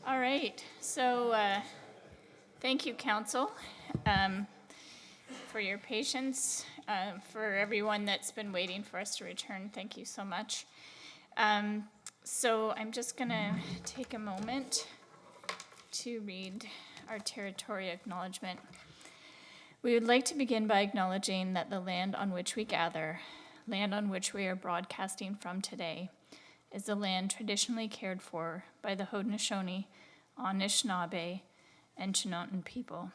All right, so thank you, Council, for your patience. For everyone that's been waiting for us to return, thank you so much. So I'm just going to take a moment to read our territory acknowledgement. We would like to begin by acknowledging that the land on which we gather, land on which we are broadcasting from today, is the land traditionally cared for by the Haudenosaunee, Anishinaabe, and Chinootan people.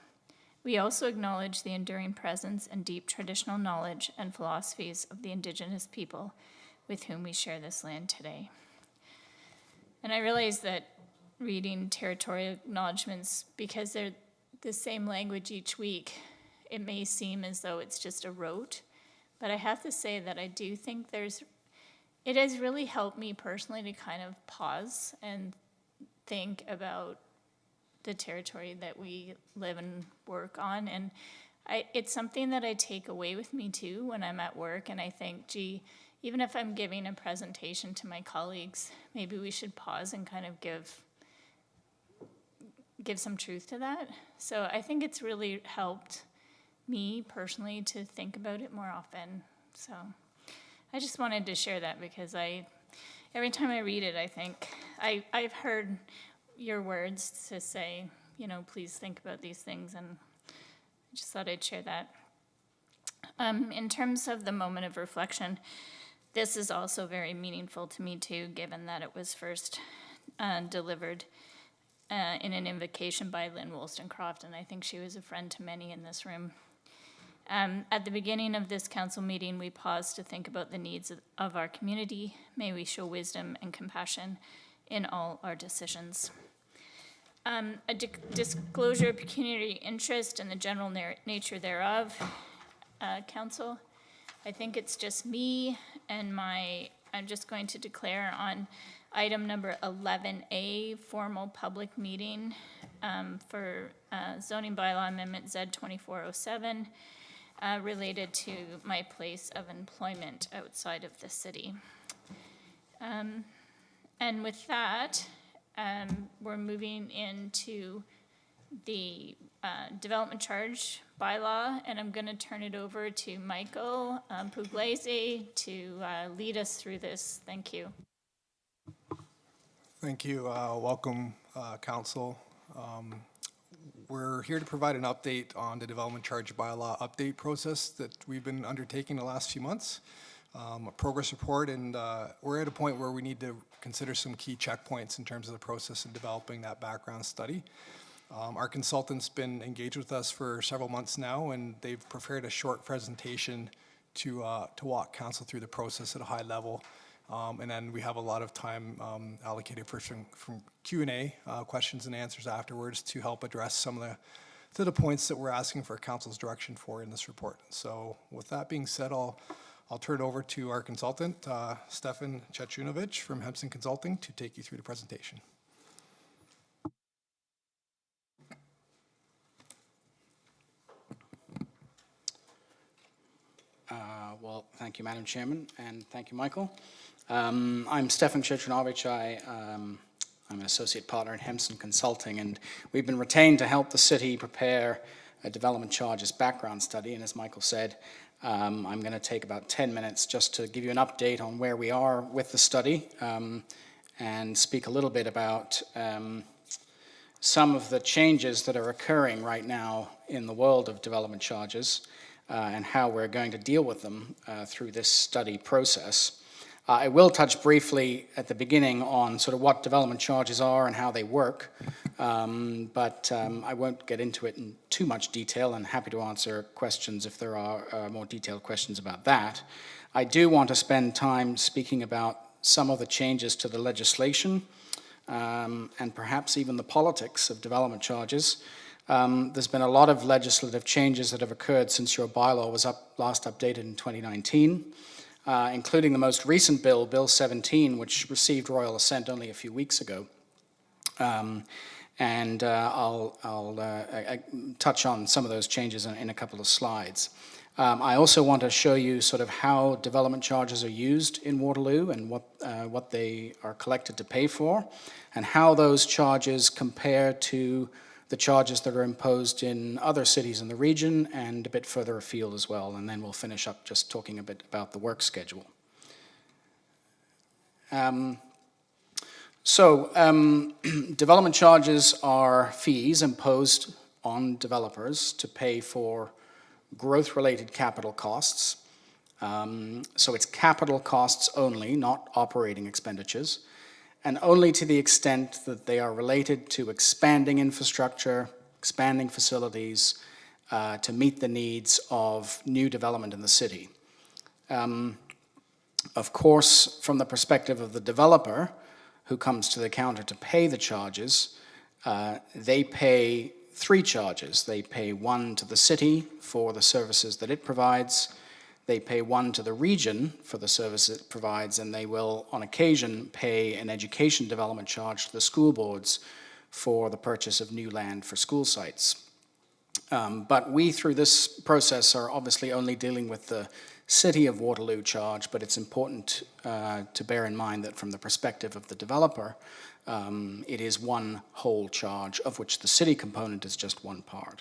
We also acknowledge the enduring presence and deep traditional knowledge and philosophies of the Indigenous people with whom we share this land today. And I realize that reading territorial acknowledgements, because they're the same language each week, it may seem as though it's just a rote, but I have to say that I do think it has really helped me personally to kind of pause and think about the territory that we live and work on. And it's something that I take away with me too when I'm at work, and I think, gee, even if I'm giving a presentation to my colleagues, maybe we should pause and kind of give some truth to that. So I think it's really helped me personally to think about it more often. So I just wanted to share that because every time I read it, I think I've heard your words to say, please think about these things, and I just thought I'd share that. In terms of the moment of reflection, this is also very meaningful to me too, given that it was first delivered in an invocation by Lynn Wollstonecraft, and I think she was a friend to many in this room. At the beginning of this council meeting, we paused to think about the needs of our community. May we show wisdom and compassion in all our decisions. A disclosure of pecuniary interest and the general nature thereof. Council, I think it's just me and I'm just going to declare on item number 11A, formal public meeting for zoning bylaw amendment Z2407. Related to my place of employment outside of the city. And with that, we're moving into the development charge bylaw, and I'm going to turn it over to Michael Pugliese to lead us through this. Thank you. Thank you. Welcome, Council. We're here to provide an update on the development charge bylaw update process that we've been undertaking the last few months, a progress report, and we're at a point where we need to consider some key checkpoints in terms of the process of developing that background study. Our consultant's been engaged with us for several months now, and they've prepared a short presentation to walk Council through the process at a high level. And then we have a lot of time allocated for some Q&A, questions and answers afterwards to help address some of the points that we're asking for Council's direction for in this report. So with that being said, I'll turn it over to our consultant, Stefan Cecunovic from Hempson Consulting, to take you through the presentation. Well, thank you, Madam Chairman, and thank you, Michael. I'm Stefan Cecunovic. I'm an associate partner at Hempson Consulting, and we've been retained to help the city prepare a development charges background study. And as Michael said, I'm going to take about 10 minutes just to give you an update on where we are with the study and speak a little bit about some of the changes that are occurring right now in the world of development charges and how we're going to deal with them through this study process. I will touch briefly at the beginning on sort of what development charges are and how they work, but I won't get into it in too much detail, and happy to answer questions if there are more detailed questions about that. I do want to spend time speaking about some of the changes to the legislation and perhaps even the politics of development charges. There's been a lot of legislative changes that have occurred since your bylaw was last updated in 2019. Including the most recent bill, Bill 17, which received royal assent only a few weeks ago. I'll touch on some of those changes in a couple of slides. I also want to show you sort of how development charges are used in Waterloo and what they are collected to pay for, and how those charges compare to the charges that are imposed in other cities in the region and a bit further afield as well. And then we'll finish up just talking a bit about the work schedule. Development charges are fees imposed on developers to pay for growth-related capital costs. So it's capital costs only, not operating expenditures, and only to the extent that they are related to expanding infrastructure, expanding facilities, to meet the needs of new development in the city. Of course, from the perspective of the developer who comes to the counter to pay the charges, they pay three charges. They pay one to the city for the services that it provides, they pay one to the region for the service it provides, and they will, on occasion, pay an education development charge to the school boards for the purchase of new land for school sites. But we, through this process, are obviously only dealing with the City of Waterloo charge, but it's important to bear in mind that from the perspective of the developer, it is one whole charge, of which the city component is just one part.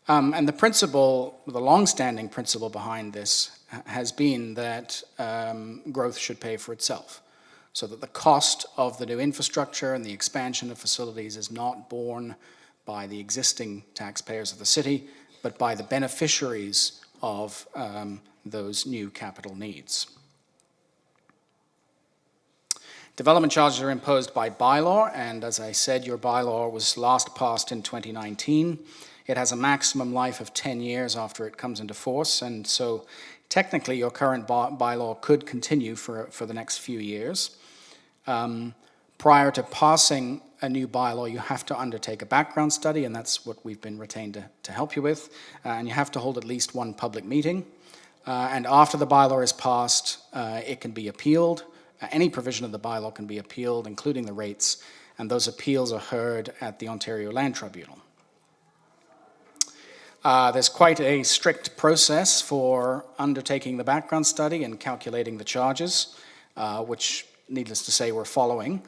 And the principle, the long-standing principle behind this has been that growth should pay for itself, so that the cost of the new infrastructure and the expansion of facilities is not borne by the existing taxpayers of the city, but by the beneficiaries of those new capital needs. Development charges are imposed by bylaw, and as I said, your bylaw was last passed in 2019. It has a maximum life of 10 years after it comes into force, and so technically your current bylaw could continue for the next few years. Prior to passing a new bylaw, you have to undertake a background study, and that's what we've been retained to help you with, and you have to hold at least one public meeting. And after the bylaw is passed, it can be appealed. Any provision of the bylaw can be appealed, including the rates, and those appeals are heard at the Ontario Land Tribunal. There's quite a strict process for undertaking the background study and calculating the charges, which, needless to say, we're following.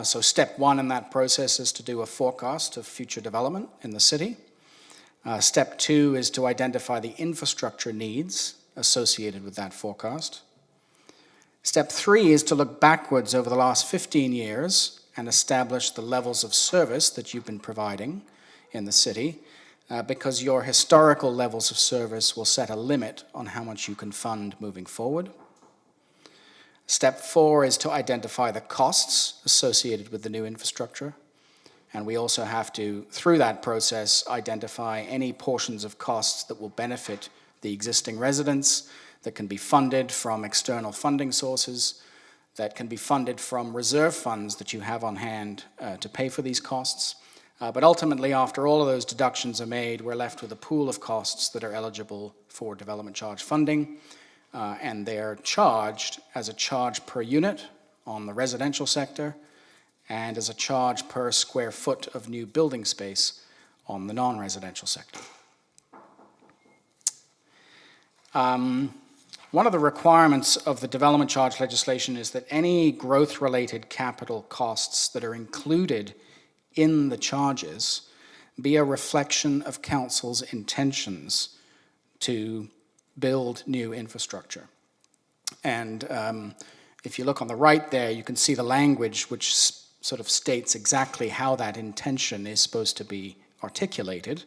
So step one in that process is to do a forecast of future development in the city. Step two is to identify the infrastructure needs associated with that forecast. Step three is to look backwards over the last 15 years and establish the levels of service that you've been providing in the city, because your historical levels of service will set a limit on how much you can fund moving forward. Step four is to identify the costs associated with the new infrastructure. And we also have to, through that process, identify any portions of costs that will benefit the existing residents, that can be funded from external funding sources, that can be funded from reserve funds that you have on hand to pay for these costs. But ultimately, after all of those deductions are made, we're left with a pool of costs that are eligible for development charge funding. And they're charged as a charge per unit on the residential sector and as a charge per square foot of new building space on the non-residential sector. One of the requirements of the development charge legislation is that any growth-related capital costs that are included in the charges be a reflection of council's intentions to build new infrastructure. And if you look on the right there, you can see the language which sort of states exactly how that intention is supposed to be articulated.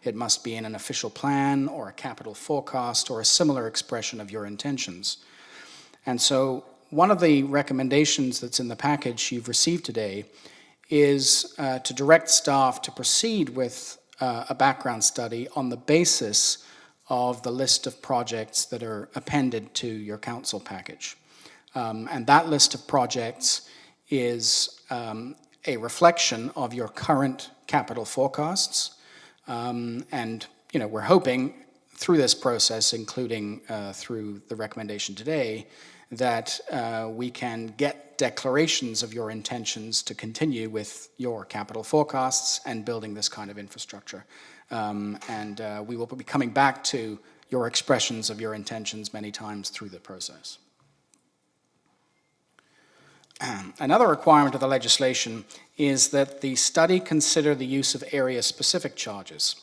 It must be in an official plan or a capital forecast or a similar expression of your intentions. And so one of the recommendations that's in the package you've received today is to direct staff to proceed with a background study on the basis of the list of projects that are appended to your council package. And that list of projects is a reflection of your current capital forecasts. And we're hoping through this process, including through the recommendation today, that we can get declarations of your intentions to continue with your capital forecasts and building this kind of infrastructure. And we will be coming back to your expressions of your intentions many times through the process. Another requirement of the legislation is that the study consider the use of area-specific charges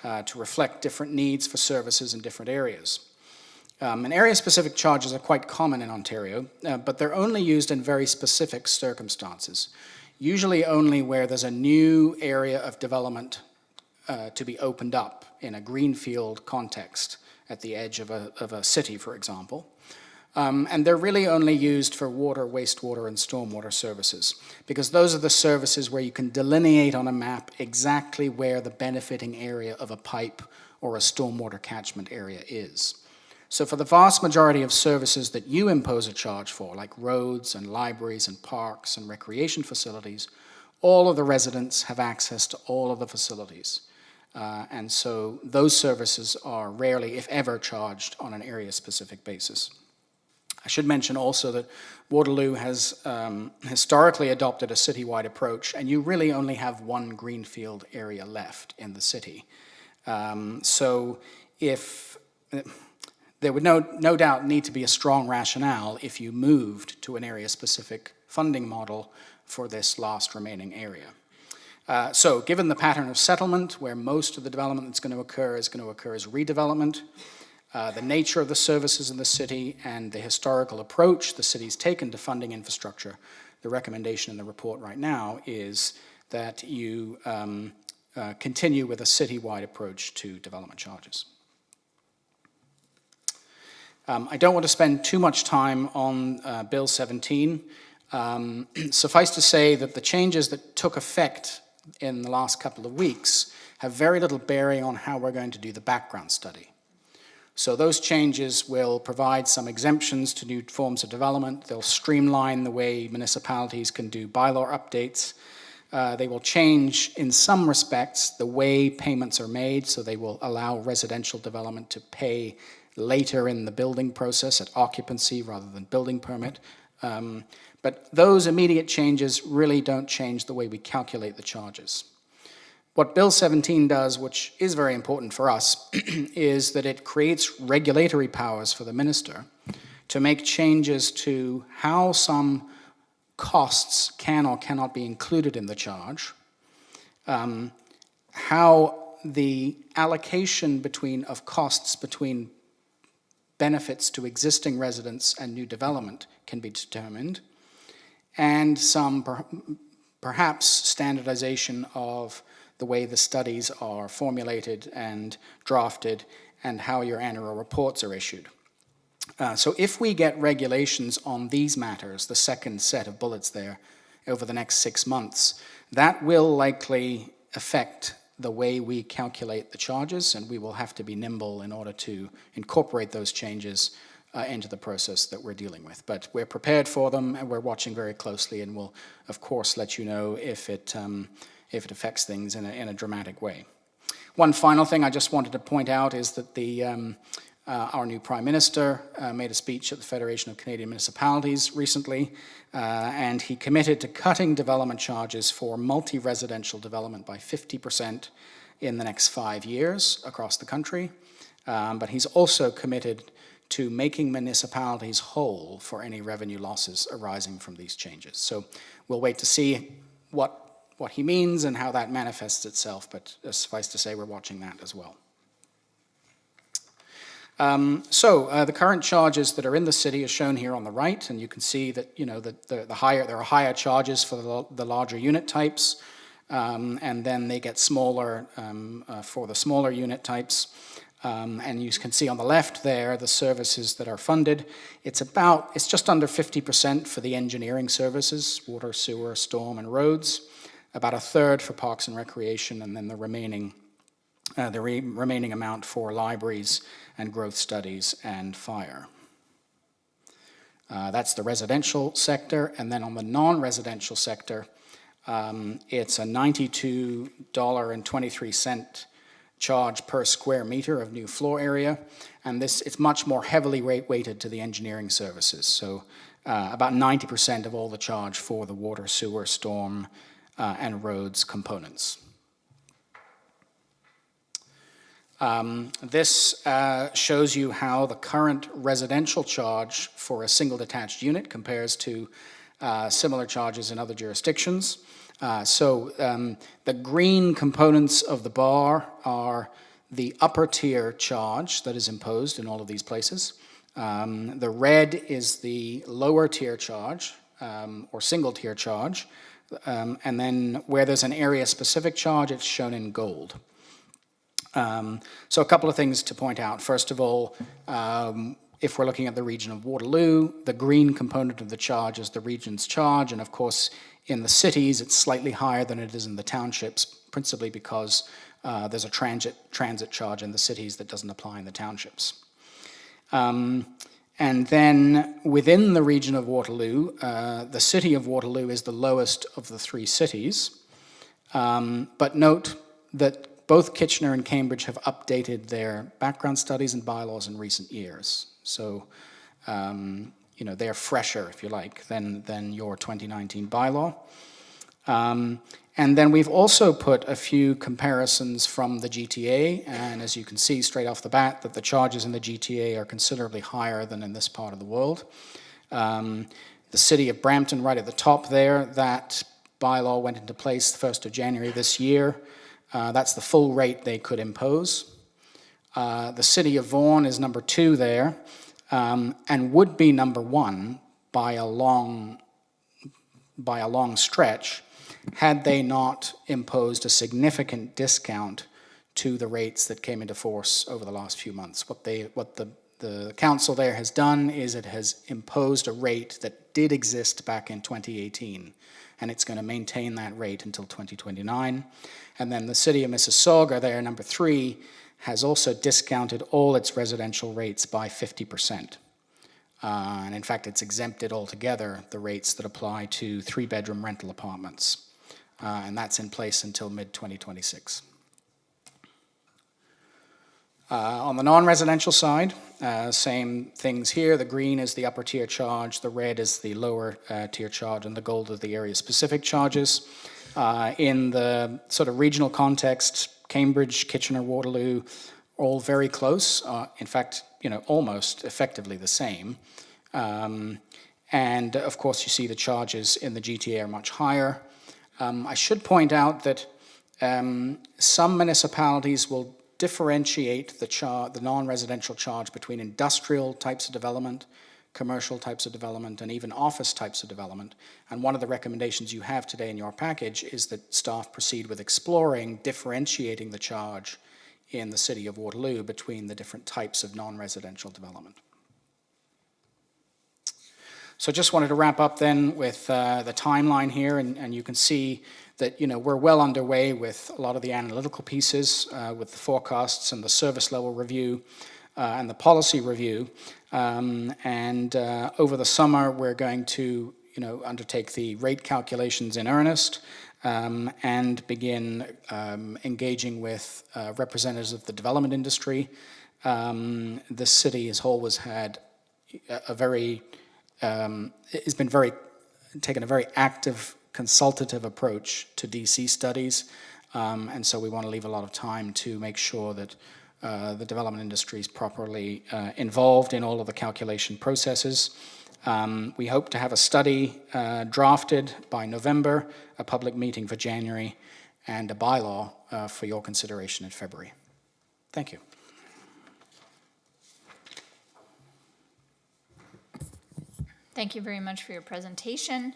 to reflect different needs for services in different areas. And area-specific charges are quite common in Ontario, but they're only used in very specific circumstances, usually only where there's a new area of development to be opened up in a greenfield context at the edge of a city, for example. And they're really only used for water, wastewater, and stormwater services, because those are the services where you can delineate on a map exactly where the benefiting area of a pipe or a stormwater catchment area is. So for the vast majority of services that you impose a charge for, like roads and libraries and parks and recreation facilities, all of the residents have access to all of the facilities. And so those services are rarely, if ever, charged on an area-specific basis. I should mention also that Waterloo has historically adopted a citywide approach, and you really only have one greenfield area left in the city. So if there would no doubt need to be a strong rationale if you moved to an area-specific funding model for this last remaining area. So given the pattern of settlement, where most of the development that's going to occur as redevelopment, the nature of the services in the city, and the historical approach the city's taken to funding infrastructure, the recommendation in the report right now is that you continue with a citywide approach to development charges. I don't want to spend too much time on Bill 17. Suffice to say that the changes that took effect in the last couple of weeks have very little bearing on how we're going to do the background study. So those changes will provide some exemptions to new forms of development. They'll streamline the way municipalities can do bylaw updates. They will change, in some respects, the way payments are made, so they will allow residential development to pay later in the building process at occupancy rather than building permit. But those immediate changes really don't change the way we calculate the charges. What Bill 17 does, which is very important for us, is that it creates regulatory powers for the minister to make changes to how some costs can or cannot be included in the charge, how the allocation of costs between benefits to existing residents and new development can be determined, and some perhaps standardization of the way the studies are formulated and drafted and how your annual reports are issued. So if we get regulations on these matters, the second set of bullets there, over the next 6 months, that will likely affect the way we calculate the charges, and we will have to be nimble in order to incorporate those changes into the process that we're dealing with. But we're prepared for them, and we're watching very closely, and we'll, of course, let you know if it affects things in a dramatic way. One final thing I just wanted to point out is that our new Prime Minister made a speech at the Federation of Canadian Municipalities recently, and he committed to cutting development charges for multi-residential development by 50% in the next 5 years across the country. But he's also committed to making municipalities whole for any revenue losses arising from these changes. So we'll wait to see what he means and how that manifests itself, but suffice to say we're watching that as well. The current charges that are in the city are shown here on the right, and you can see that there are higher charges for the larger unit types, and then they get smaller for the smaller unit types. And you can see on the left there the services that are funded. It's just under 50% for the engineering services, water, sewer, storm, and roads. About a third for parks and recreation, and then the remaining amount for libraries and growth studies and fire. That's the residential sector, and then on the non-residential sector, it's a $92.23 charge per square meter of new floor area, and it's much more heavily weighted to the engineering services. So about 90% of all the charge for the water, sewer, storm, and roads components. This shows you how the current residential charge for a single detached unit compares to similar charges in other jurisdictions. The green components of the bar are the upper tier charge that is imposed in all of these places. The red is the lower tier charge, or single tier charge. And then where there's an area specific charge, it's shown in gold. So a couple of things to point out. First of all, if we're looking at the region of Waterloo, the green component of the charge is the region's charge, and of course in the cities it's slightly higher than it is in the townships, principally because there's a transit charge in the cities that doesn't apply in the townships. And then within the region of Waterloo, the city of Waterloo is the lowest of the three cities, but note that both Kitchener and Cambridge have updated their background studies and bylaws in recent years. So, they're fresher, if you like, than your 2019 bylaw. And then we've also put a few comparisons from the GTA, and as you can see straight off the bat, that the charges in the GTA are considerably higher than in this part of the world. The city of Brampton, right at the top there, that bylaw went into place the 1st of January this year. That's the full rate they could impose. The city of Vaughan is number 2 there, and would be number 1 by a long stretch had they not imposed a significant discount to the rates that came into force over the last few months. What the council there has done is it has imposed a rate that did exist back in 2018, and it's going to maintain that rate until 2029. And then the city of Mississauga there, number 3, has also discounted all its residential rates by 50%. And in fact, it's exempted altogether the rates that apply to 3-bedroom rental apartments. And that's in place until mid-2026. On the non-residential side, same things here. The green is the upper tier charge, the red is the lower tier charge, and the gold are the area-specific charges. In the sort of regional context, Cambridge, Kitchener, Waterloo, all very close. In fact, almost effectively the same. And of course, you see the charges in the GTA are much higher. I should point out that some municipalities will differentiate the non-residential charge between industrial types of development, commercial types of development, and even office types of development. And one of the recommendations you have today in your package is that staff proceed with exploring differentiating the charge in the city of Waterloo between the different types of non-residential development. So just wanted to wrap up then with the timeline here, and you can see that we're well underway with a lot of the analytical pieces, with the forecasts and the service level review and the policy review. And over the summer, we're going to undertake the rate calculations in earnest and begin engaging with representatives of the development industry. The city has always had taken a very active consultative approach to DC studies, and so we want to leave a lot of time to make sure that the development industry is properly involved in all of the calculation processes. We hope to have a study drafted by November, a public meeting for January, and a bylaw for your consideration in February. Thank you. Thank you very much for your presentation.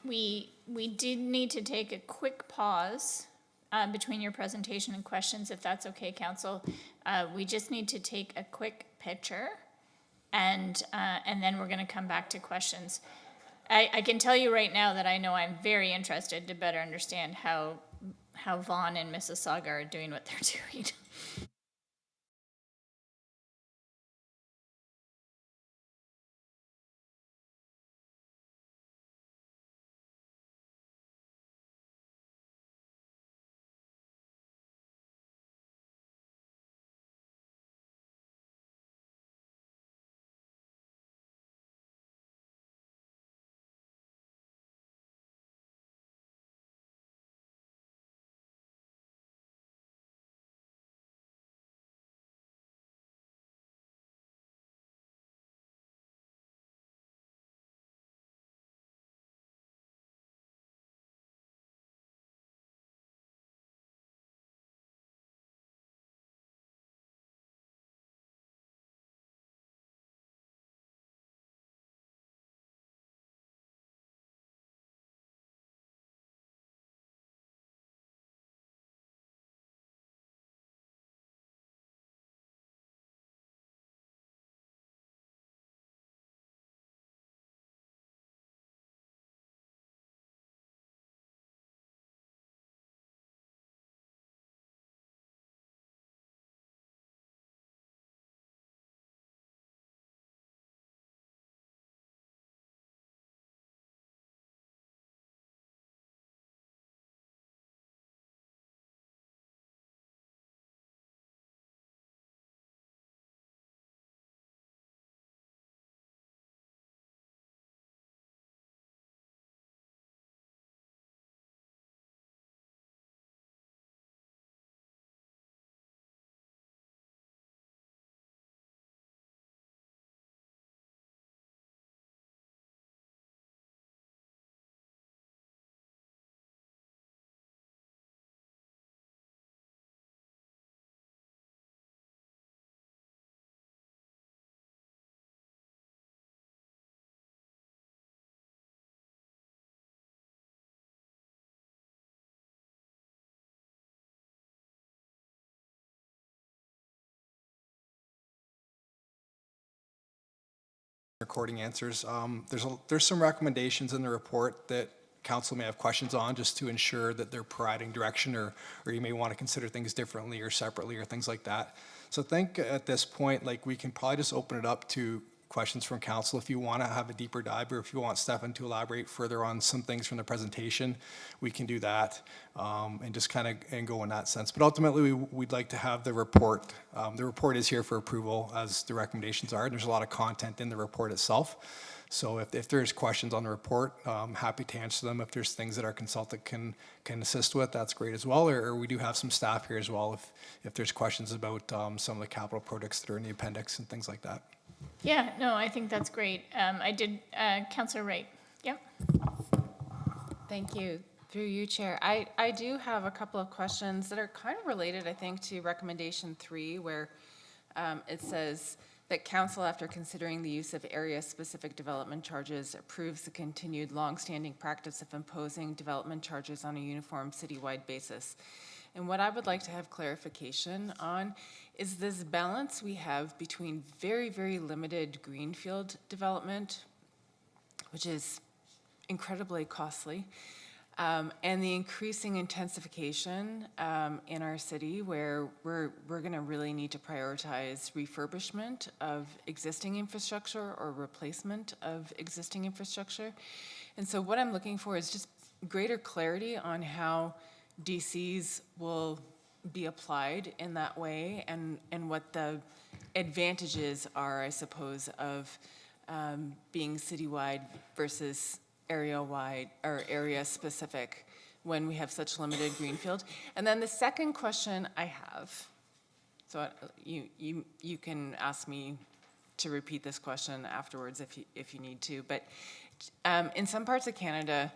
We did need to take a quick pause between your presentation and questions, if that's okay, Council. We just need to take a quick picture, and then we're going to come back to questions. I can tell you right now that I know I'm very interested to better understand how Vaughan and Mississauga are doing what they're doing. recording answers. There's some recommendations in the report that council may have questions on, just to ensure that they're providing direction, or you may want to consider things differently or separately or things like that. So I think at this point, like, we can probably just open it up to questions from council if you want to have a deeper dive, or if you want Stefan to elaborate further on some things from the presentation, we can do that, and just kind of go in that sense. But ultimately, we'd like to have the report. The report is here for approval, as the recommendations are. There's a lot of content in the report itself. So if there's questions on the report, I'm happy to answer them. If there's things that our consultant can assist with, that's great as well. Or we do have some staff here as well if there's questions about some of the capital projects that are in the appendix and things like that. Yeah, no, I think that's great. I did, Councillor Wright. Yep. Thank you. Through you, Chair. I do have a couple of questions that are kind of related, I think, to recommendation 3, where it says that council, after considering the use of area-specific development charges, approves the continued long-standing practice of imposing development charges on a uniform citywide basis. And what I would like to have clarification on is this balance we have between very, very limited greenfield development, which is incredibly costly, and the increasing intensification in our city, where we're going to really need to prioritize refurbishment of existing infrastructure or replacement of existing infrastructure. And so what I'm looking for is just greater clarity on how DCs will be applied in that way, and what the advantages are, I suppose, of being citywide versus area-wide or area-specific when we have such limited greenfield. And then the second question I have, so you can ask me to repeat this question afterwards if you need to, but in some parts of Canada,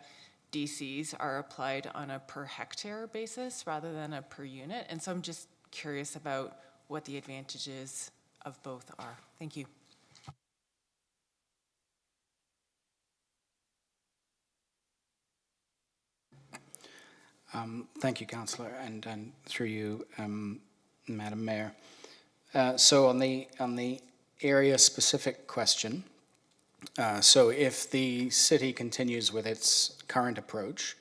DCs are applied on a per hectare basis rather than a per unit. And so I'm just curious about what the advantages of both are. Thank you. Thank you, Councillor, and through you, Madam Mayor. So on the area-specific question, so if the city continues with its current approach,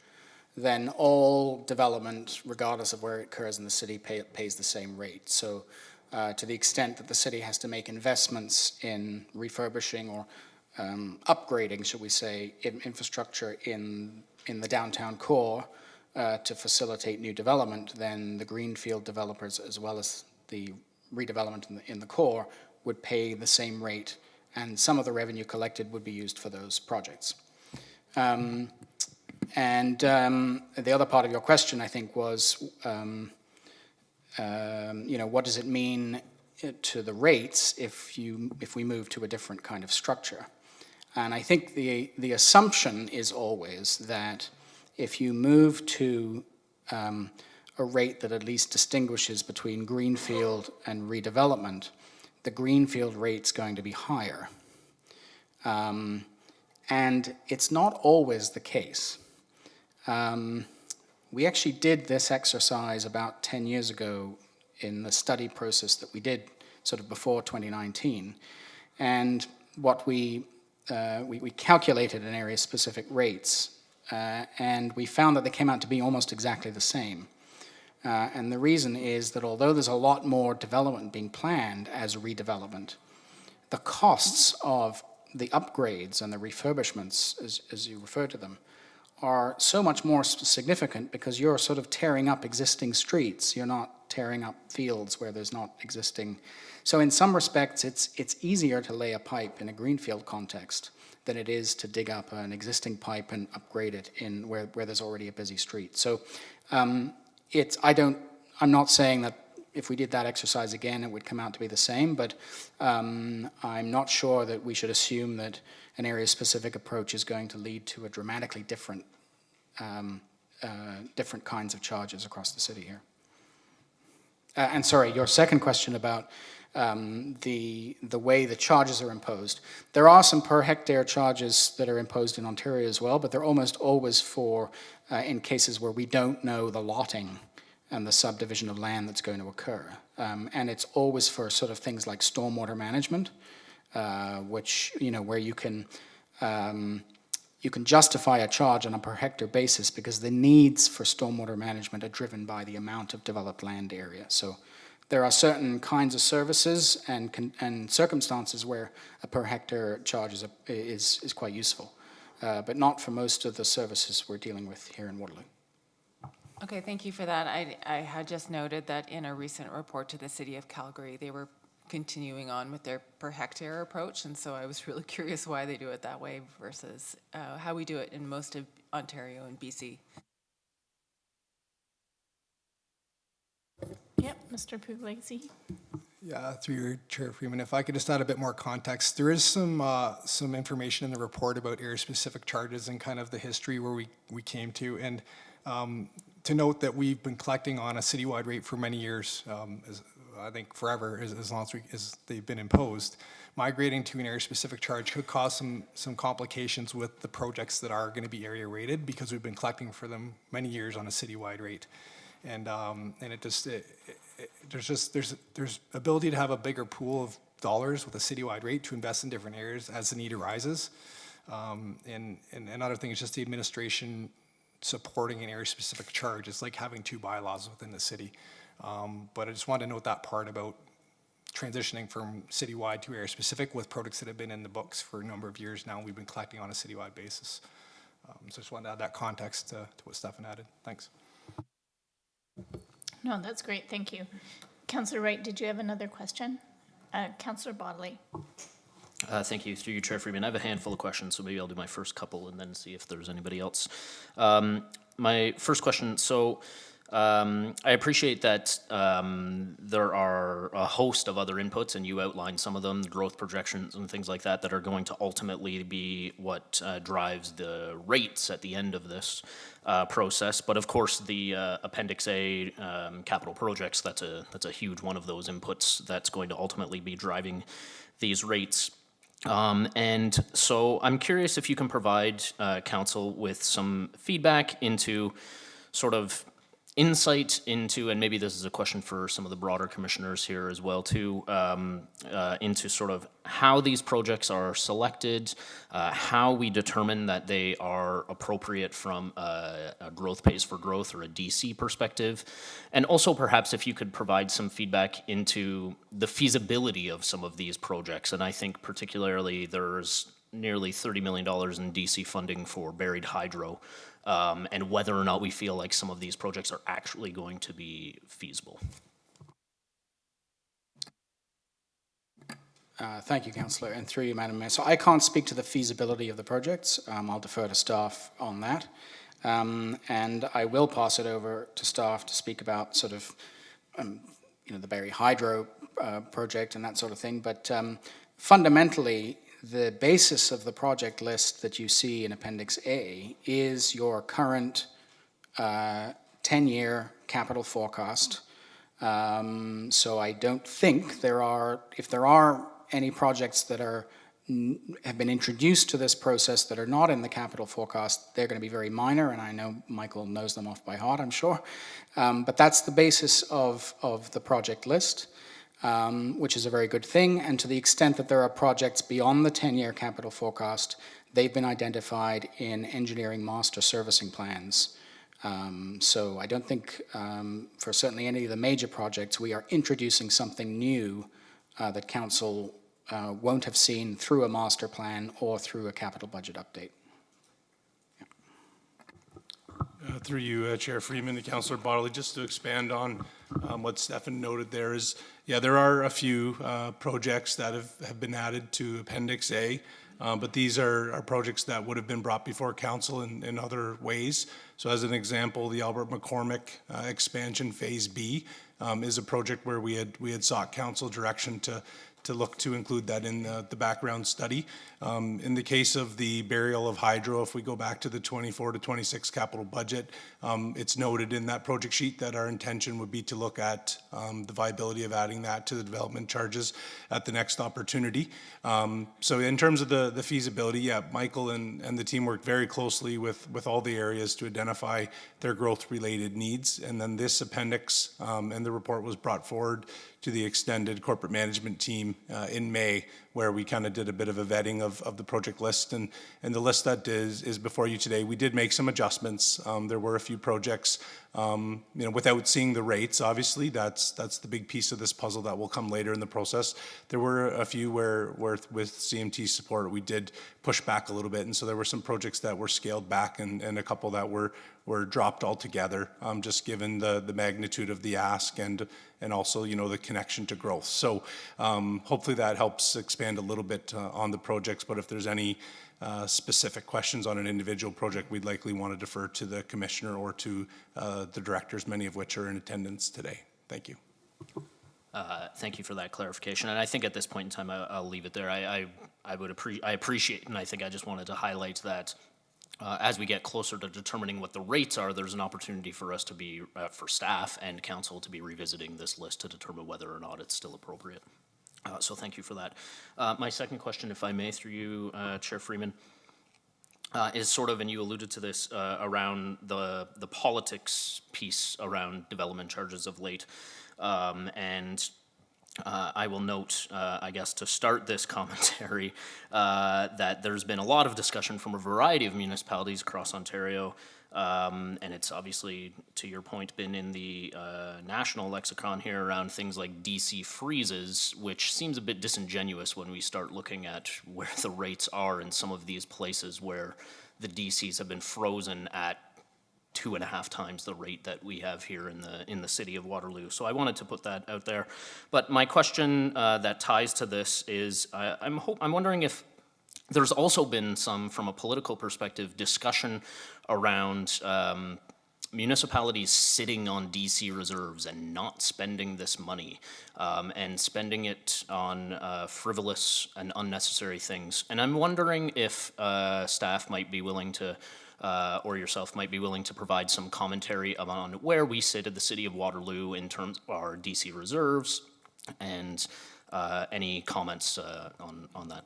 then all development, regardless of where it occurs in the city, pays the same rate. So to the extent that the city has to make investments in refurbishing or upgrading, should we say, infrastructure in the downtown core to facilitate new development, then the greenfield developers, as well as the redevelopment in the core, would pay the same rate, and some of the revenue collected would be used for those projects. And the other part of your question, I think, was, what does it mean to the rates if we move to a different kind of structure? And I think the assumption is always that if you move to a rate that at least distinguishes between greenfield and redevelopment, the greenfield rate's going to be higher. And it's not always the case. We actually did this exercise about 10 years ago in the study process that we did sort of before 2019. And what we calculated an area-specific rates, and we found that they came out to be almost exactly the same. And the reason is that although there's a lot more development being planned as redevelopment, the costs of the upgrades and the refurbishments, as you refer to them, are so much more significant because you're sort of tearing up existing streets. You're not tearing up fields where there's not existing. So in some respects, it's easier to lay a pipe in a greenfield context than it is to dig up an existing pipe and upgrade it in where there's already a busy street. So I'm not saying that if we did that exercise again, it would come out to be the same, but I'm not sure that we should assume that an area-specific approach is going to lead to a dramatically different kinds of charges across the city here. And sorry, your second question about the way the charges are imposed. There are some per hectare charges that are imposed in Ontario as well, but they're almost always for in cases where we don't know the lotting and the subdivision of land that's going to occur. And it's always for sort of things like stormwater management which, where you can justify a charge on a per hectare basis because the needs for stormwater management are driven by the amount of developed land area. So there are certain kinds of services and circumstances where a per hectare charge is quite useful, but not for most of the services we're dealing with here in Waterloo. Okay, thank you for that. I had just noted that in a recent report to the City of Calgary, they were continuing on with their per hectare approach, and so I was really curious why they do it that way versus how we do it in most of Ontario and BC. Yep, Mr. Puglisi. Yeah, through your Chair Freeman, if I could just add a bit more context, there is some information in the report about area-specific charges and kind of the history where we came to, and to note that we've been collecting on a citywide rate for many years, I think forever, as long as they've been imposed. Migrating to an area-specific charge could cause some complications with the projects that are going to be area rated because we've been collecting for them many years on a citywide rate, and there's ability to have a bigger pool of dollars with a citywide rate to invest in different areas as the need arises, and another thing is just the administration supporting an area-specific charge. It's like having two bylaws within the city. But I just wanted to note that part about transitioning from citywide to area-specific with projects that have been in the books for a number of years now. We've been collecting on a citywide basis. So just wanted to add that context to what Stefan added. Thanks. No, that's great, thank you. Councillor Wright, did you have another question? Councillor Bodley. Thank you. Through you, Chair Freeman. I have a handful of questions, so maybe I'll do my first couple and then see if there's anybody else. My first question, so I appreciate that there are a host of other inputs, and you outlined some of them, the growth projections and things like that are going to ultimately be what drives the rates at the end of this process. But of course, the Appendix A capital projects, that's a huge one of those inputs that's going to ultimately be driving these rates. And so I'm curious if you can provide council with some feedback into sort of insight into, and maybe this is a question for some of the broader commissioners here as well too, into sort of how these projects are selected, how we determine that they are appropriate from a growth pays for growth or a DC perspective, and also perhaps if you could provide some feedback into the feasibility of some of these projects. And I think particularly there's nearly $30 million in DC funding for buried hydro, and whether or not we feel like some of these projects are actually going to be feasible. Thank you, Councillor, and through you, Madam Mayor. So I can't speak to the feasibility of the projects. I'll defer to staff on that. And I will pass it over to staff to speak about sort of, the Barry Hydro project and that sort of thing. But fundamentally, the basis of the project list that you see in Appendix A is your current 10-year capital forecast. So I don't think if there are any projects that have been introduced to this process that are not in the capital forecast, they're going to be very minor, and I know Michael knows them off by heart, I'm sure. But that's the basis of the project list. Which is a very good thing, and to the extent that there are projects beyond the 10-year capital forecast, they've been identified in engineering master servicing plans. So I don't think for certainly any of the major projects we are introducing something new that council won't have seen through a master plan or through a capital budget update. Through you, Chair Freeman, to Councillor Bodley, just to expand on what Stefan noted there is, there are a few projects that have been added to Appendix A, but these are projects that would have been brought before council in other ways. So as an example, the Albert McCormick expansion Phase B is a project where we had sought council direction to look to include that in the background study. In the case of the burial of hydro, if we go back to the 24 to 26 capital budget, it's noted in that project sheet that our intention would be to look at the viability of adding that to the development charges at the next opportunity. So in terms of the feasibility, Michael and the team worked very closely with all the areas to identify their growth-related needs, and then this appendix and the report was brought forward the extended corporate management team in May, where we kind of did a bit of a vetting of the project list. And the list that is before you today, we did make some adjustments. There were a few projects, without seeing the rates, obviously, that's the big piece of this puzzle that will come later in the process. There were a few where with CMT support, we did push back a little bit. And so there were some projects that were scaled back and a couple that were dropped altogether, just given the magnitude of the ask and also, the connection to growth. So hopefully that helps expand a little bit on the projects, but if there's any specific questions on an individual project, we'd likely want to defer to the commissioner or to the directors, many of which are in attendance today. Thank you. Thank you for that clarification. And I think at this point in time, I'll leave it there. I appreciate, and I think I just wanted to highlight that as we get closer to determining what the rates are, there's an opportunity for us to be, for staff and council to be revisiting this list to determine whether or not it's still appropriate. So thank you for that. My second question, if I may, through you, Chair Freeman, is sort of, and you alluded to this, around the politics piece around development charges of late. I will note, I guess, to start this commentary, that there's been a lot of discussion from a variety of municipalities across Ontario, and it's obviously, to your point, been in the national lexicon here around things like DC freezes, which seems a bit disingenuous when we start looking at where the rates are in some of these places where the DCs have been frozen at 2.5 times the rate that we have here in the city of Waterloo. So I wanted to put that out there. But my question that ties to this is, I'm wondering if there's also been some, from a political perspective, discussion around municipalities sitting on DC reserves and not spending this money, and spending it on frivolous and unnecessary things. And I'm wondering if staff might be willing to or yourself might be willing to provide some commentary on where we sit at the city of Waterloo in terms of our DC reserves, and any comments on that.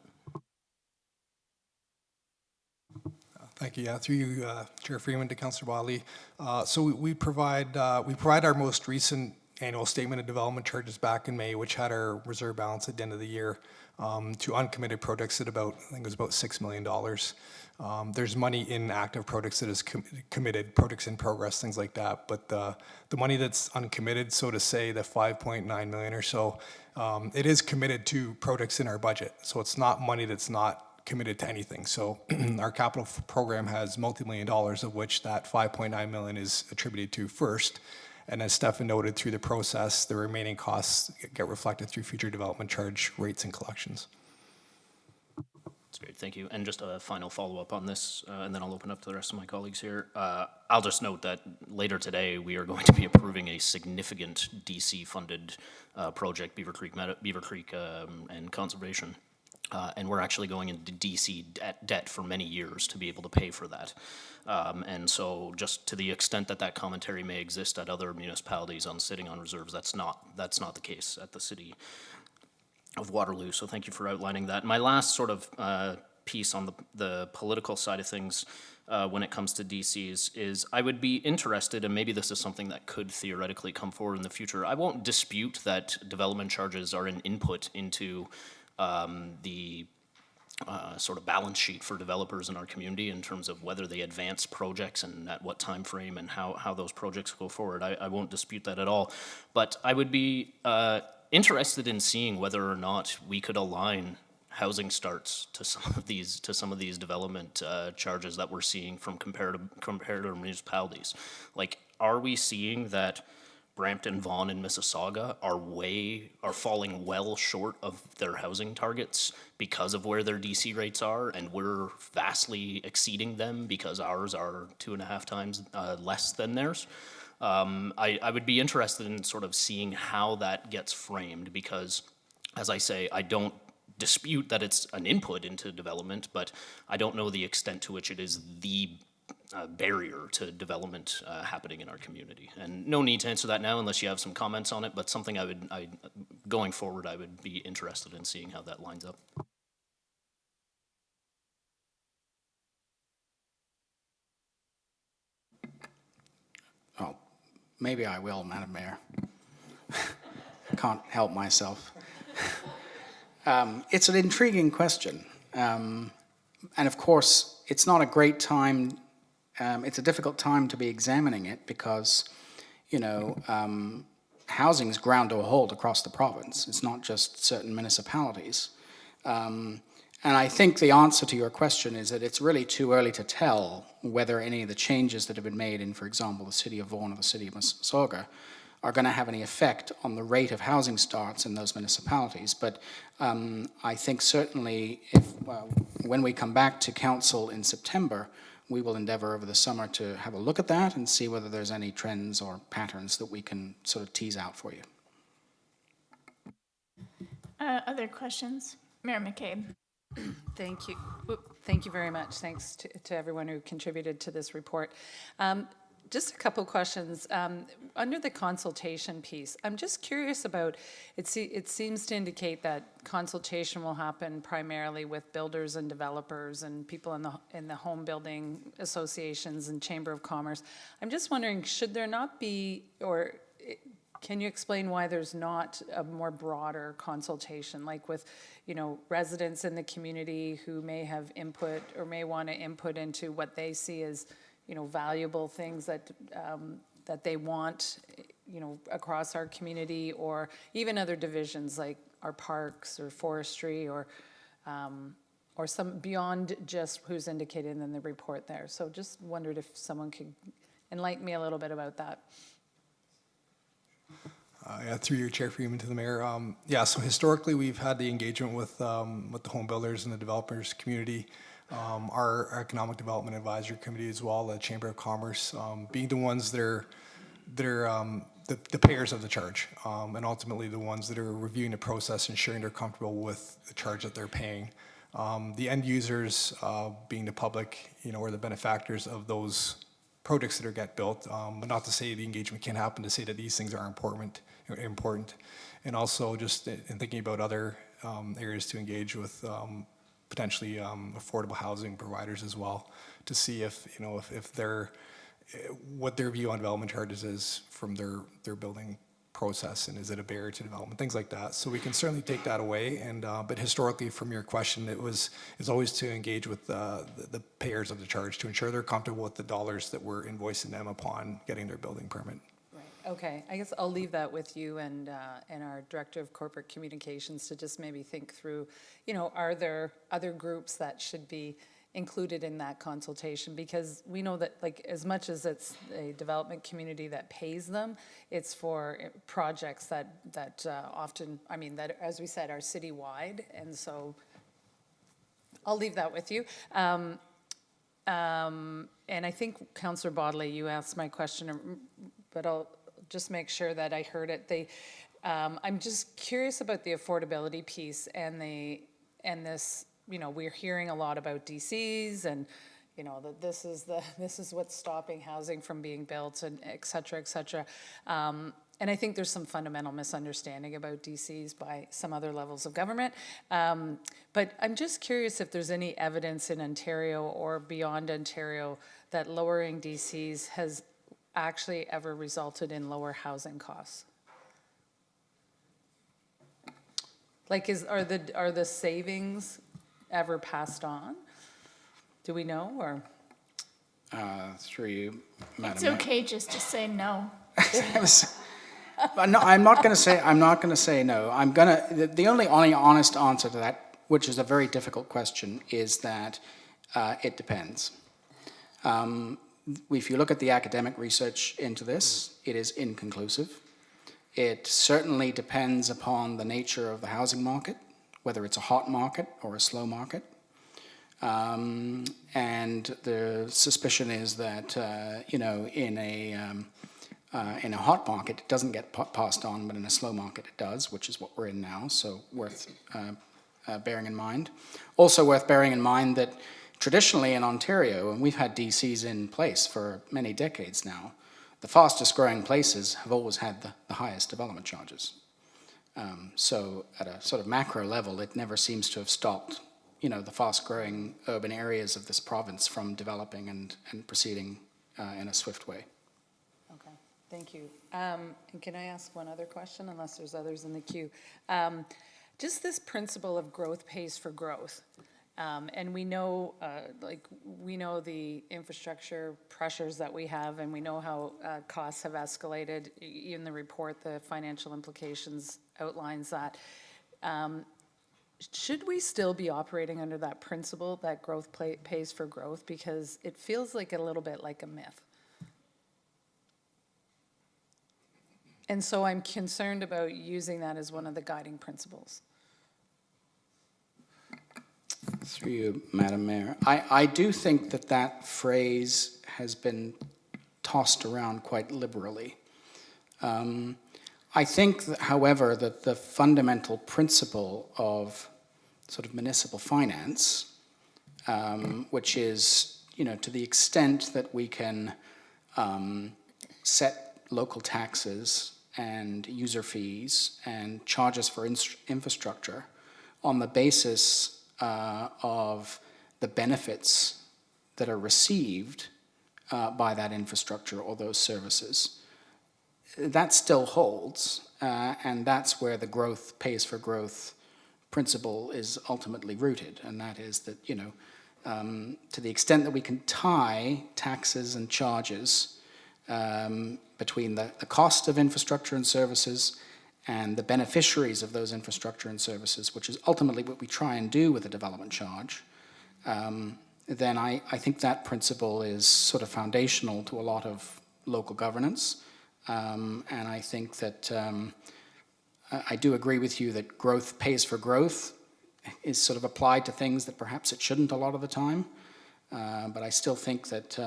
Thank you. Yeah, through you, Chair Freeman, to Councillor Wadley. So we provide our most recent annual statement of development charges back in May, which had our reserve balance at the end of the year, to uncommitted projects at about, I think it was about $6 million. There's money in active projects that is committed, projects in progress, things like that. But the money that's uncommitted, so to say, the 5.9 million or so, it is committed to projects in our budget. So it's not money that's not committed to anything. So our capital program has multi-million dollars, of which that 5.9 million is attributed to first. And as Stefan noted, through the process, the remaining costs get reflected through future development charge rates and collections. That's great, thank you. And just a final follow-up on this, and then I'll open up to the rest of my colleagues here. I'll just note that later today, we are going to be approving a significant DC-funded project, Beaver Creek and Conservation. And we're actually going into DC debt for many years to be able to pay for that. And so just to the extent that that commentary may exist at other municipalities on sitting on reserves, that's not the case at the city of Waterloo. So thank you for outlining that. My last sort of piece on the political side of things when it comes to DCs is I would be interested, and maybe this is something that could theoretically come forward in the future. I won't dispute that development charges are an input into the sort of balance sheet for developers in our community in terms of whether they advance projects and at what time frame and how those projects go forward. I won't dispute that at all. But I would be interested in seeing whether or not we could align housing starts to some of these development charges that we're seeing from comparative municipalities. Like, are we seeing that Brampton, Vaughan, and Mississauga are falling well short of their housing targets because of where their DC rates are, and we're vastly exceeding them because ours are 2.5 times less than theirs? I would be interested in sort of seeing how that gets framed because, as I say, I don't dispute that it's an input into development, but I don't know the extent to which it is the barrier to development happening in our community. And no need to answer that now unless you have some comments on it, but something going forward, I would be interested in seeing how that lines up. Oh, maybe I will, Madam Mayor. Can't help myself. It's an intriguing question. And of course, it's not a great time, it's a difficult time to be examining it because, you know, housing's ground to a halt across the province. It's not just certain municipalities. And I think the answer to your question is that it's really too early to tell whether any of the changes that have been made in, for example, the city of Vaughan or the city of Mississauga are going to have any effect on the rate of housing starts in those municipalities. But I think certainly when we come back to council in September, we will endeavor over the summer to have a look at that and see whether there's any trends or patterns that we can sort of tease out for you. Other questions? Mayor McCabe. Thank you. Thank you very much. Thanks to everyone who contributed to this report. Just a couple questions. Under the consultation piece, I'm just curious about, it seems to indicate that consultation will happen primarily with builders and developers and people in the home building associations and Chamber of Commerce. I'm just wondering, should there not be, or can you explain why there's not a more broader consultation, like with, you know, residents in the community who may have input or may want to input into what they see as, you know, valuable things that that they want, you know, across our community, or even other divisions like our parks or forestry, or some beyond just who's indicated in the report there. So just wondered if someone could enlighten me a little bit about that. Yeah, through your chair, Freeman, to the mayor. Yeah, so historically we've had the engagement with the home builders and the developers community, our economic development advisory committee as well, the Chamber of Commerce, being the ones that are the payers of the charge, and ultimately the ones that are reviewing the process, ensuring they're comfortable with the charge that they're paying. The end users, being the public, you know, are the benefactors of those projects that are get built, but not to say the engagement can't happen, to say that these things are important. And also just in thinking about other areas to engage with potentially affordable housing providers as well, to see if, you know, if they're, what their view on development charges is from their building process, and is it a barrier to development, things like that. So we can certainly take that away, and but historically, from your question, it's always to engage with the payers of the charge to ensure they're comfortable with the dollars that we're invoicing them upon getting their building permit. Right. Okay. I guess I'll leave that with you and our Director of Corporate Communications to just maybe think through, you know, are there other groups that should be included in that consultation? Because we know that, like, as much as it's a development community that pays them, it's for projects that often, I mean, that, as we said, are citywide. And so I'll leave that with you. And I think, Councillor Bodley, you asked my question, but I'll just make sure that I heard it. I'm just curious about the affordability piece and this. You know, we're hearing a lot about DCs, and, you know, that this is what's stopping housing from being built, and et cetera, et cetera. And I think there's some fundamental misunderstanding about DCs by some other levels of government. But I'm just curious if there's any evidence in Ontario or beyond Ontario that lowering DCs has actually ever resulted in lower housing costs. Like, are the savings ever passed on? Do we know, or? Through you, Madam It's Mayor. okay just to say no. But no, I'm not going to say no. I'm going to. The only honest answer to that, which is a very difficult question, is that it depends. If you look at the academic research into this, it is inconclusive. It certainly depends upon the nature of the housing market, whether it's a hot market or a slow market. And the suspicion is that, you know, in a hot market, it doesn't get passed on, but in a slow market, it does, which is what we're in now, so worth bearing in mind. Also worth bearing in mind that traditionally in Ontario, and we've had DCs in place for many decades now, the fastest growing places have always had the highest development charges. So at a sort of macro level, it never seems to have stopped, you know, the fast-growing urban areas of this province from developing and proceeding in a swift way. Okay. Thank you. And can I ask one other question, unless there's others in the queue? Just this principle of growth pays for growth. And we know, we know the infrastructure pressures that we have, and we know how costs have escalated. In the report, the financial implications outlines that. Should we still be operating under that principle, that growth pays for growth? Because it feels like a little bit like a myth. And so I'm concerned about using that as one of the guiding principles. Through you, Madam Mayor. I do think that that phrase has been tossed around quite liberally. I think, that, however, that the fundamental principle of sort of municipal finance, which is, to the extent that we can set local taxes and user fees and charges for infrastructure on the basis of the benefits that are received by that infrastructure or those services. That still holds, and that's where the growth pays for growth principle is ultimately rooted, and that is that, to the extent that we can tie taxes and charges between the cost of infrastructure and services and the beneficiaries of those infrastructure and services, which is ultimately what we try and do with a development charge, then I think that principle is sort of foundational to a lot of local governance. And I think that I do agree with you that growth pays for growth is sort of applied to things that perhaps it shouldn't a lot of the time. But I still think that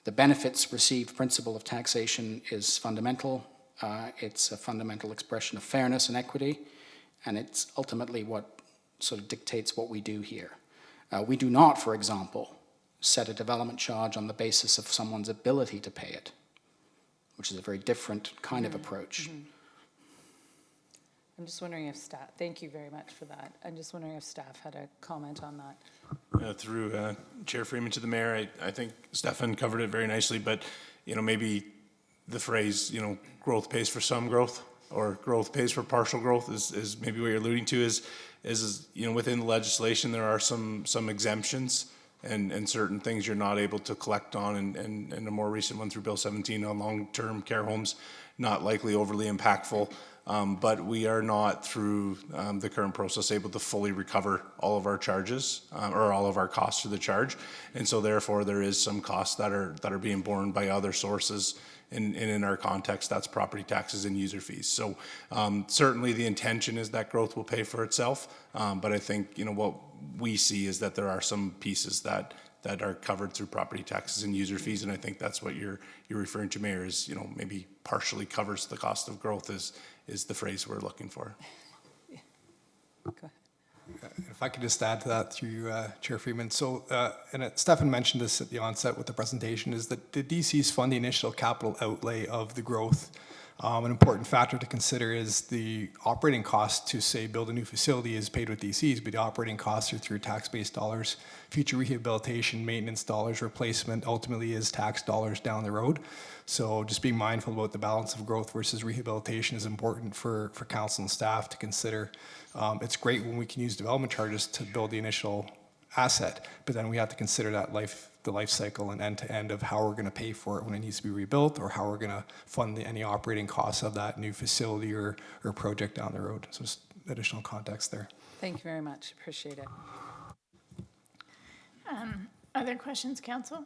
the benefits received principle of taxation is fundamental. It's a fundamental expression of fairness and equity, and it's ultimately what sort of dictates what we do here. We do not, for example, set a development charge on the basis of someone's ability to pay it, which is a very different kind of approach. I'm just wondering if staff, thank you very much for that. I'm just wondering if staff had a comment on that. Through Chair Freeman to the Mayor, I think Stefan covered it very nicely, but, maybe the phrase, growth pays for some growth, or growth pays for partial growth is maybe what you're alluding to is within the legislation there are some exemptions and certain things you're not able to collect on, and a more recent one through Bill 17 on long-term care homes, not likely overly impactful. But we are not, through the current process, able to fully recover all of our charges or all of our costs for the charge, and so therefore there is some costs that are being borne by other sources. And in our context, that's property taxes and user fees. So certainly the intention is that growth will pay for itself, but I think what we see is that there are some pieces that are covered through property taxes and user fees, and I think that's what you're referring to, Mayor, is maybe partially covers the cost of growth is the phrase we're looking for. Go ahead. If I could just add to that through you, Chair Freeman. So, and Stefan mentioned this at the onset with the presentation, is that the DCs fund the initial capital outlay of the growth. An important factor to consider is the operating cost to, say, build a new facility is paid with DCs, but the operating costs are through tax-based dollars. Future rehabilitation, maintenance dollars, replacement ultimately is tax dollars down the road. So just being mindful about the balance of growth versus rehabilitation is important for council and staff to consider. It's great when we can use development charges to build the initial asset, but then we have to consider that the life cycle and end to end of how we're going to pay for it when it needs to be rebuilt, or how we're going to fund any operating costs of that new facility or project down the road. So just additional context there. Thank you very much. Appreciate it. Other questions, council?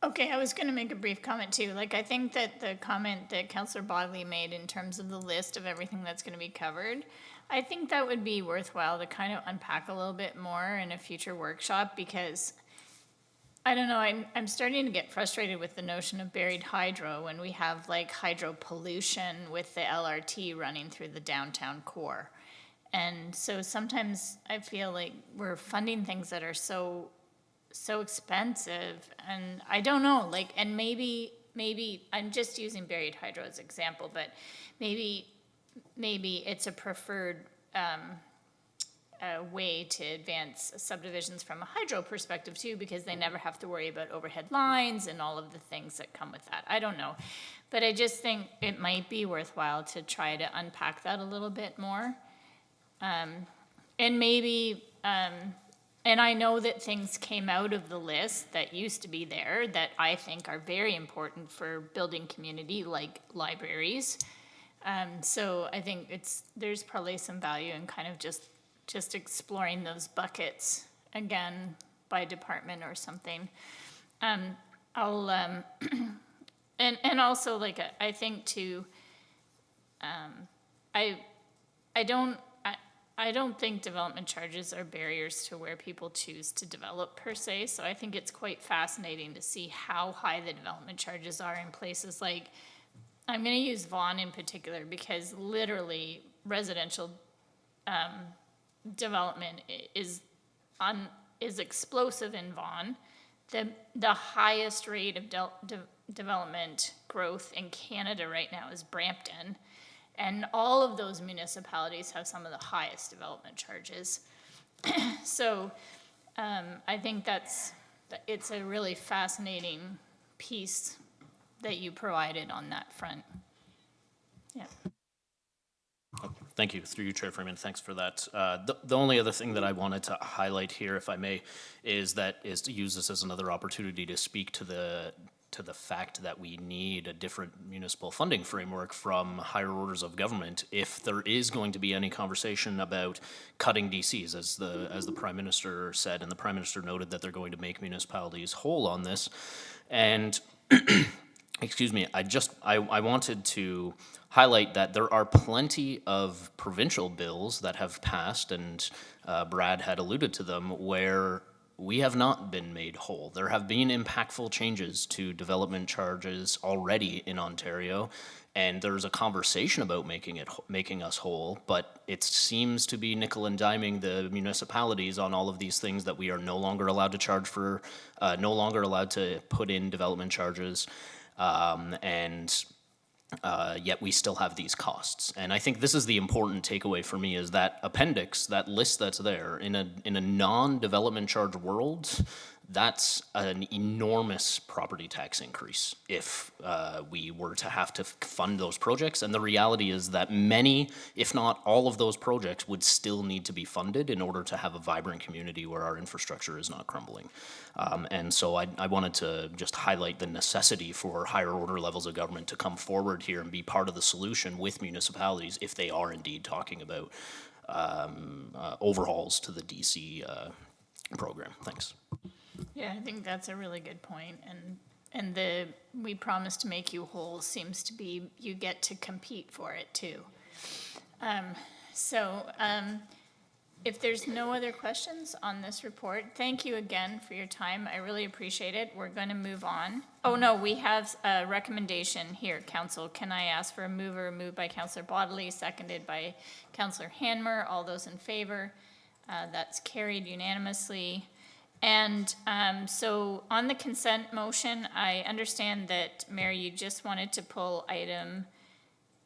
Okay, I was going to make a brief comment too. I think that the comment that Councillor Bodley made in terms of the list of everything that's going to be covered, I think that would be worthwhile to kind of unpack a little bit more in a future workshop, because I don't know, I'm starting to get frustrated with the notion of buried hydro when we have hydro pollution with the LRT running through the downtown core. And so sometimes I feel like we're funding things that are so expensive, and I don't know, and maybe I'm just using buried hydro as an example, but maybe it's a preferred a way to advance subdivisions from a hydro perspective too, because they never have to worry about overhead lines and all of the things that come with that. I don't know. But I just think it might be worthwhile to try to unpack that a little bit more. And maybe, and I know that things came out of the list that used to be there that I think are very important for building community, like libraries. So I think there's probably some value in kind of just exploring those buckets again by department or something. I'll, and also like, I think too, I don't think development charges are barriers to where people choose to develop per se. So I think it's quite fascinating to see how high the development charges are in places like, I'm going to use Vaughan in particular because literally residential development is explosive in Vaughan. The highest rate of development growth in Canada right now is Brampton. And all of those municipalities have some of the highest development charges. So I think it's a really fascinating piece that you provided on that front. Yeah. Thank you, through you, Chair Freeman, thanks for that. The only other thing that I wanted to highlight here, if I may, is to use this as another opportunity to speak to the fact that we need a different municipal funding framework from higher orders of government if there is going to be any conversation about cutting DCs, as the Prime Minister said, and the Prime Minister noted that they're going to make municipalities whole on this. And excuse me, I wanted to highlight that there are plenty of provincial bills that have passed, and Brad had alluded to them, where we have not been made whole. There have been impactful changes to development charges already in Ontario, and there's a conversation about making us whole, but it seems to be nickel and diming the municipalities on all of these things that we are no longer allowed to charge for, no longer allowed to put in development charges, and yet we still have these costs. And I think this is the important takeaway for me, is that appendix, that list that's there, in a non-development charge world, that's an enormous property tax increase if we were to have to fund those projects. And the reality is that many, if not all of those projects would still need to be funded in order to have a vibrant community where our infrastructure is not crumbling. And so I wanted to just highlight the necessity for higher order levels of government to come forward here and be part of the solution with municipalities if they are indeed talking about overhauls to the DC program. Thanks. Yeah, I think that's a really good point. And the "we promise to make you whole" seems to be you get to compete for it too. If there's no other questions on this report, thank you again for your time. I really appreciate it. We're going to move on. Oh, no, we have a recommendation here, Council. Can I ask for a mover? Moved by Councillor Bodley, seconded by Councillor Hanmer. All those in favor? That's carried unanimously. And so on the consent motion, I understand that, Mary, you just wanted to pull item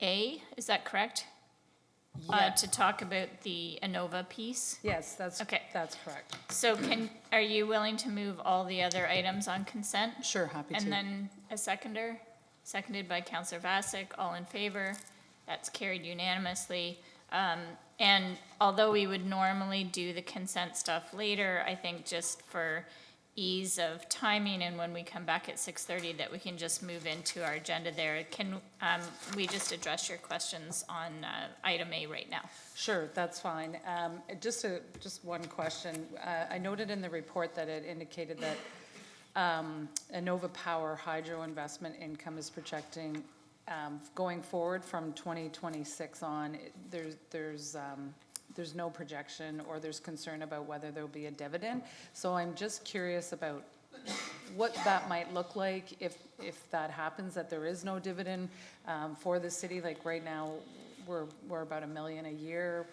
A, is that correct? Yeah. To talk about the ANOVA piece? Yes, that's Okay. correct. So are you willing to move all the other items on consent? Sure, happy to. And then a seconder? Seconded by Councillor Vasek, all in favor? That's carried unanimously. And although we would normally do the consent stuff later, I think just for ease of timing and when we come back at 6:30, that we can just move into our agenda there. Can we just address your questions on item A right now? Sure, that's fine. Just one question. I noted in the report that it indicated that Innova Power hydro investment income is projecting going forward from 2026 on. There's no projection, or there's concern about whether there'll be a dividend. So I'm just curious about what that might look like if that happens, that there is no dividend for the city. Like right now, we're about $1 million a year,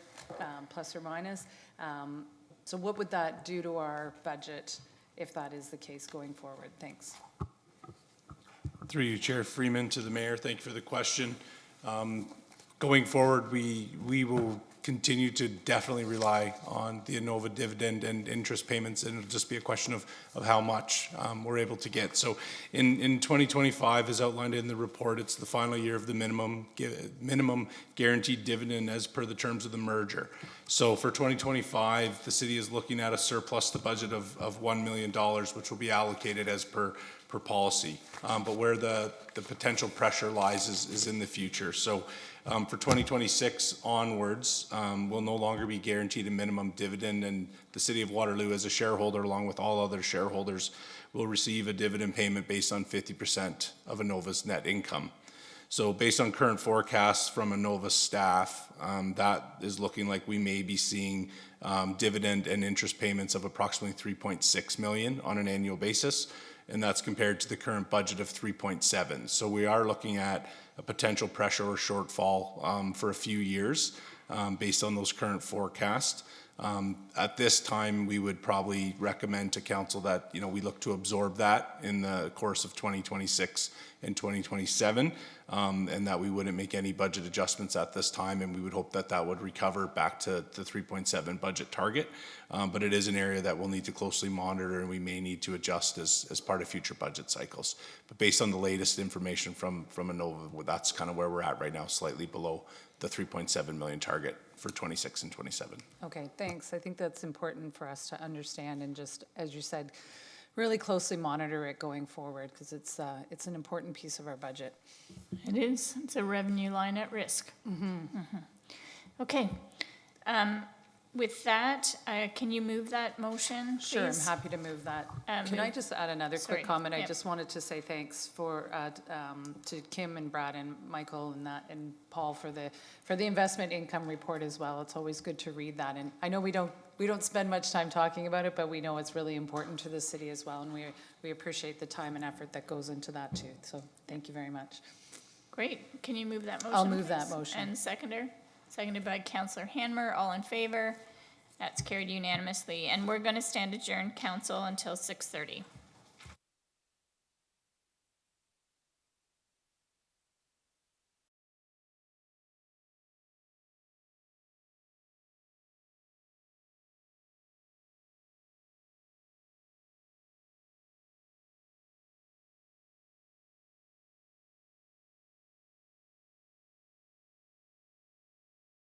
plus or minus. So what would that do to our budget if that is the case going forward? Thanks. Through you, Chair Freeman, to the Mayor, thank you for the question. Going forward, we will continue to definitely rely on the Innova dividend and interest payments, and it'll just be a question of how much we're able to get. So in 2025, as outlined in the report, it's the final year of the minimum guaranteed dividend as per the terms of the merger. So for 2025, the city is looking at a surplus to budget of $1 million, which will be allocated as per policy. But where the potential pressure lies is in the future. So for 2026 onwards, we'll no longer be guaranteed a minimum dividend, and the city of Waterloo, as a shareholder, along with all other shareholders, will receive a dividend payment based on 50% of Innova's net income. So based on current forecasts from Innova staff, that is looking like we may be seeing dividend and interest payments of approximately $3.6 million on an annual basis, and that's compared to the current budget of 3.7. So we are looking at a potential pressure or shortfall for a few years based on those current forecasts. At this time, we would probably recommend to council that, you know, we look to absorb that in the course of 2026 and 2027, and that we wouldn't make any budget adjustments at this time, and we would hope that that would recover back to the 3.7 budget target. But it is an area that we'll need to closely monitor, and we may need to adjust as part of future budget cycles. But based on the latest information from Innova, that's kind of where we're at right now, slightly below the 3.7 million target for 26 and 27. Okay, thanks. I think that's important for us to understand and just, as you said, really closely monitor it going forward, because it's an important piece of our budget. It is. It's a revenue line at risk. Okay. With that, can you move that motion, please? Sure, I'm happy to move that. Can I just add another Sorry, quick comment? I yep. just wanted to say thanks to Kim and Brad and Michael and Paul for the investment income report as well. It's always good to read that, and I know we don't spend much time talking about it, but we know it's really important to the city as well, and we appreciate the time and effort that goes into that too. So thank you very much. Great. Can you move that motion? I'll move that please? motion. And seconder? Seconded by Councillor Hanmer. All in favor? That's carried unanimously. And we're going to stand adjourned, council, until 6:30.